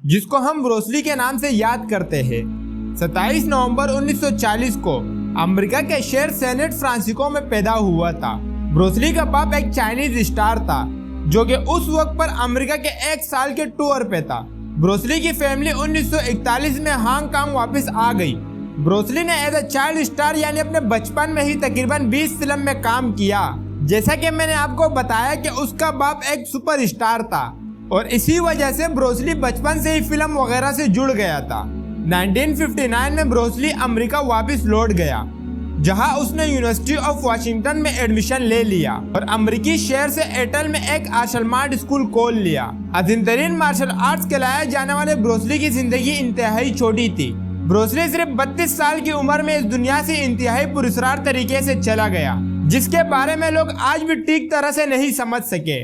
जिसको हम ब्रूसली के नाम से याद करते हैं। 27 नवंबर 1940 को अमेरिका के शहर सैन फ्रांसिस्को में पैदा हुआ था। ब्रूसली का बाप एक चाइनीज स्टार था जो कि उस वक्त पर अमेरिका के 1 साल के टूर पे था। ब्रूसली की फैमिली 1941 में हांगकांग वापस आ गई। ब्रूसली ने एज अ चाइल्ड स्टार यानी अपने बचपन में ही तकरीबन 20 फिल्म में काम किया। जैसा कि मैंने आपको बताया कि उसका बाप एक सुपरस्टार था और इसी वजह से ब्रूसली बचपन से ही फिल्म वगैरह से जुड़ गया था। 1959 में ब्रूसली अमेरिका वापस लौट गया जहां उसने यूनिवर्सिटी ऑफ वाशिंगटन में एडमिशन ले लिया और अमेरिकी शहर से एटल में एक आर्शल स्कूल खोल लिया। अजीम मार्शल आर्ट्स कहलाए जाने वाले ब्रूसली की जिंदगी इंतहाई छोटी थी। ब्रूसली सिर्फ 32 साल की उम्र में इस दुनिया से इंतहाई पुरस्कार तरीके से चला गया, जिसके बारे में लोग आज भी ठीक तरह से नहीं समझ सके।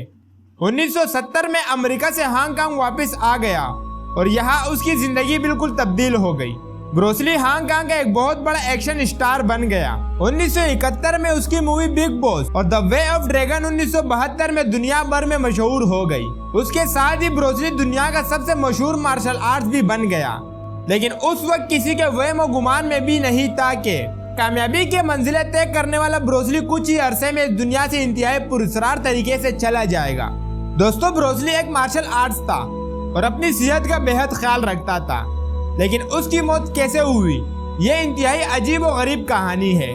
1970 में अमेरिका से हांगकांग वापस आ गया और यहाँ उसकी जिंदगी बिल्कुल तब्दील हो गई। ब्रूसली हांगकांग का एक बहुत बड़ा एक्शन स्टार बन गया। 1971 में उसकी मूवी बिग बॉस और द वे ऑफ ड्रैगन 1972 में दुनिया भर में मशहूर हो गई। उसके साथ ही ब्रूसली दुनिया का सबसे मशहूर मार्शल आर्ट्स भी बन गया। लेकिन उस वक्त किसी के वहम और गुमान में भी नहीं था कि कामयाबी के मंजिलें तय करने वाला ब्रूसली कुछ ही अरसे में इस दुनिया से इंतहाई पुरस्कार तरीके से चला जाएगा। दोस्तों, ब्रूसली एक मार्शल आर्ट्स था और अपनी सेहत का बेहद ख्याल रखता था, लेकिन उसकी मौत कैसे हुई ये इंतहाई अजीब और गरीब कहानी है।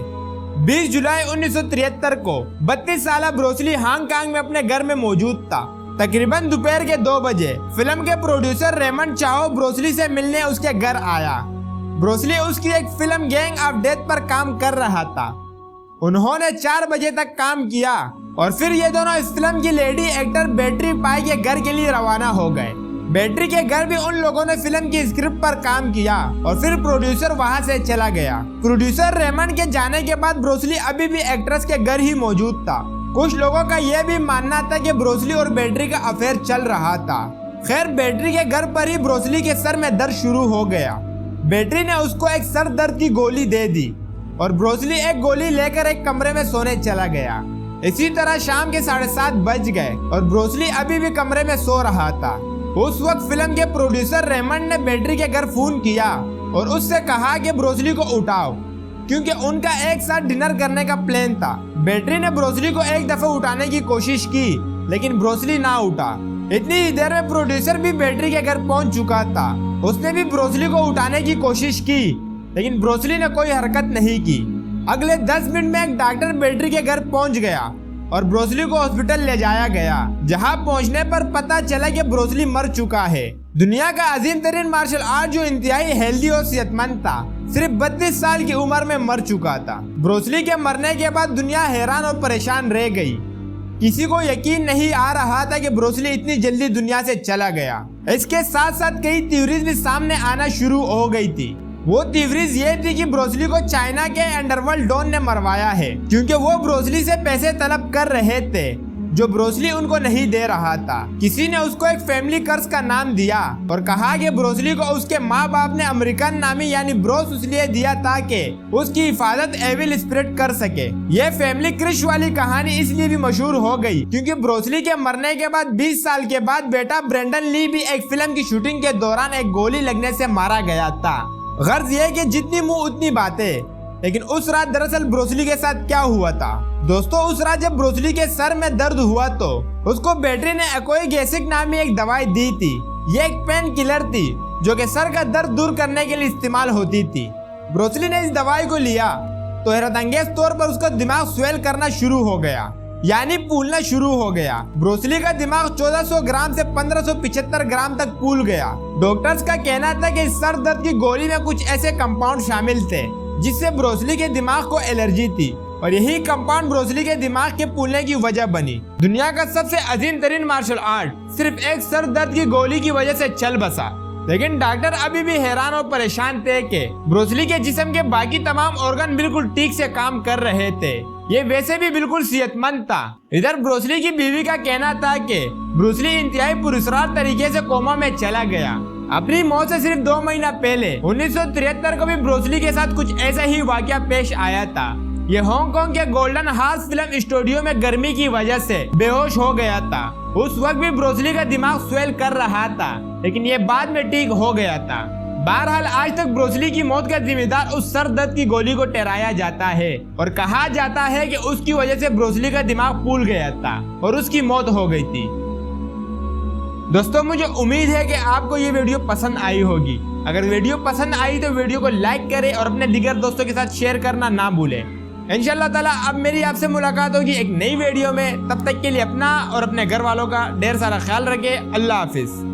20 जुलाई 1973 को 32 साल ब्रूसली हांगकांग में अपने घर में मौजूद था। तकरीबन दोपहर के 2 बजे फिल्म के प्रोड्यूसर रेमंड चाओ ब्रूसली से मिलने उसके घर आया। ब्रूसली उसकी एक फिल्म गैंग ऑफ डेथ पर काम कर रहा था। उन्होंने 4 बजे तक काम किया और फिर ये दोनों इस फिल्म की लेडी एक्टर बैटरी पाई के घर के लिए रवाना हो गए। बैटरी के घर भी उन लोगों ने फिल्म की स्क्रिप्ट पर काम किया और फिर प्रोड्यूसर वहां से चला गया। प्रोड्यूसर रेमंड के जाने के बाद ब्रूसली अभी भी एक्ट्रेस के घर ही मौजूद था। कुछ लोगों का यह भी मानना था कि ब्रूसली और बैटरी का अफेयर चल रहा था। खैर, बैटरी के घर पर ही ब्रूसली के सर में दर्द शुरू हो गया। बैटरी ने उसको एक सर दर्द की गोली दे दी और ब्रूसली एक गोली लेकर एक कमरे में सोने चला गया। इसी तरह शाम के 7:30 बज गए और ब्रूसली अभी भी कमरे में सो रहा था। उस वक्त फिल्म के प्रोड्यूसर रेमंड ने बैटरी के घर फोन किया और उससे कहा कि ब्रूसली को उठाओ, क्योंकि उनका एक साथ डिनर करने का प्लान था। बैटरी ने ब्रूसली को एक दफा उठाने की कोशिश की, लेकिन ब्रूसली ना उठा। इतनी ही देर में प्रोड्यूसर भी बैटरी के घर पहुंच चुका था। उसने भी ब्रूसली को उठाने की कोशिश की, लेकिन ब्रूसली ने कोई हरकत नहीं की। अगले 10 मिनट में एक डॉक्टर बैटरी के घर पहुंच गया और ब्रूसली को हॉस्पिटल ले जाया गया, जहां पहुंचने पर पता चला कि ब्रूसली मर चुका है। दुनिया का अजीम तरीन मार्शल आर्ट जो इंतहाई हेल्दी और सेहतमंद था, सिर्फ 32 साल की उम्र में मर चुका था। ब्रूसली के मरने के बाद दुनिया हैरान और परेशान रह गई। किसी को यकीन नहीं आ रहा था कि ब्रूसली इतनी जल्दी दुनिया से चला गया। इसके साथ साथ कई थ्योरीज भी सामने आना शुरू हो गई थी। वो थ्योरीज ये थी कि ब्रूसली को चाइना के अंडरवर्ल्ड डॉन ने मरवाया है, क्योंकि वो ब्रूसली से पैसे तलब कर रहे थे जो ब्रूसली उनको नहीं दे रहा था। किसी ने उसको एक फैमिली कर्स का नाम दिया और कहा कि ब्रूसली को उसके माँ बाप ने अमेरिकन नामी यानी ब्रोस इसलिए दिया था कि उसकी हिफाजत एविल स्पिरिट कर सके। ये फैमिली क्रिश वाली कहानी इसलिए भी मशहूर हो गई क्योंकि ब्रूसली के मरने के बाद 20 साल के बाद बेटा ब्रेंडन ली भी एक फिल्म की शूटिंग के दौरान एक गोली लगने से मारा गया था। गर्ज ये कि जितनी मुंह उतनी बातें। लेकिन उस रात दरअसल ब्रूसली के साथ क्या हुआ था? दोस्तों, उस रात जब ब्रूसली के सर में दर्द हुआ तो उसको बैटरी ने एक्वागेसिक नामी एक दवाई दी थी। ये एक पेन किलर थी जो कि सर का दर्द दूर करने के लिए इस्तेमाल होती थी। ब्रूसली ने इस दवाई को लिया तो हैरतअंगेज तौर पर उसका दिमाग स्वेल करना शुरू हो गया, यानी फूलना शुरू हो गया। ब्रूसली का दिमाग 1400 ग्राम से 1575 ग्राम तक फूल गया। डॉक्टर्स का कहना था कि सर दर्द की गोली में कुछ ऐसे कंपाउंड शामिल थे जिससे ब्रूसली के दिमाग को एलर्जी थी और यही कंपाउंड ब्रूसली के दिमाग के फूलने की वजह बनी। दुनिया का सबसे अजीम तरीन मार्शल आर्ट सिर्फ एक सर दर्द की गोली की वजह से चल बसा। लेकिन डॉक्टर अभी भी हैरान और परेशान थे कि ब्रूसली के जिस्म के बाकी तमाम ऑर्गन बिल्कुल ठीक से काम कर रहे थे। ये वैसे भी बिल्कुल सेहतमंद था। इधर ब्रूसली की बीवी का कहना था कि ब्रूसली इंतहाई पुरस्कार तरीके से कोमा में चला गया। अपनी मौत से सिर्फ 2 महीना पहले 1973 को भी ब्रूसली के साथ कुछ ऐसा ही वाकया पेश आया था। ये हांगकांग के गोल्डन हार्स फिल्म स्टूडियो में गर्मी की वजह से बेहोश हो गया था। उस वक्त भी ब्रूस ली का दिमाग स्वेल कर रहा था, लेकिन ये बाद में ठीक हो गया था। बहरहाल आज तक ब्रूस ली की मौत का जिम्मेदार उस सर दर्द की गोली को ठहराया जाता है और कहा जाता है कि उसकी वजह से ब्रूस ली का दिमाग फूल गया था और उसकी मौत हो गई थी। दोस्तों, मुझे उम्मीद है कि आपको ये वीडियो पसंद आई होगी। अगर वीडियो पसंद आई तो वीडियो को लाइक करें और अपने दीगर दोस्तों के साथ शेयर करना ना भूलें। इंशाल्लाह ताला अब मेरी आपसे मुलाकात होगी एक नई वीडियो में। तब तक के लिए अपना और अपने घर वालों का ढेर सारा ख्याल रखें। अल्लाह हाफिज।